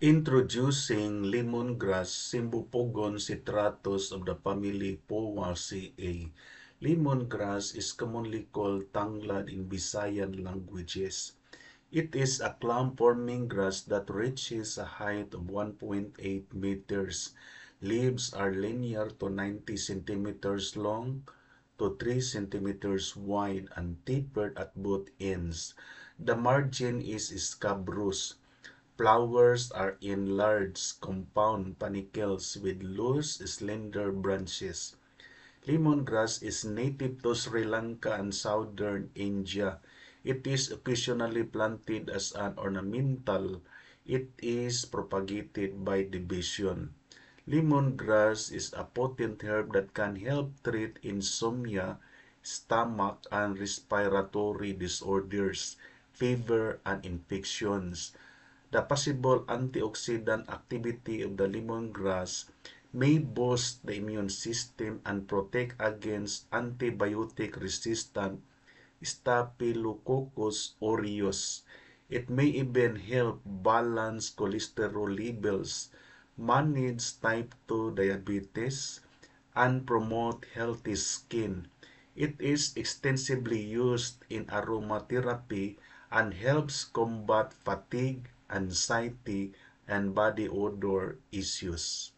Introducing lemongrass, Symbopogon citratus of the family Poaceae. Lemongrass is commonly called tanglad in Visayan languages. It is a clump-forming grass that reaches a height of 1.8 meters. Leaves are linear to 90 centimeters long to 3 centimeters wide and tapered at both ends. The margin is scabrous. Flowers are in large compound panicles with loose, slender branches. Lemongrass is native to Sri Lanka and southern India. It is occasionally planted as an ornamental. It is propagated by division. Lemongrass is a potent herb that can help treat insomnia, stomach and respiratory disorders, fever, and infections. The possible antioxidant activity of the lemongrass may boost the immune system and protect against antibiotic-resistant Staphylococcus aureus. It may even help balance cholesterol levels, manage type 2 diabetes, and promote healthy skin. It is extensively used in aromatherapy and helps combat fatigue, anxiety, and body odor issues.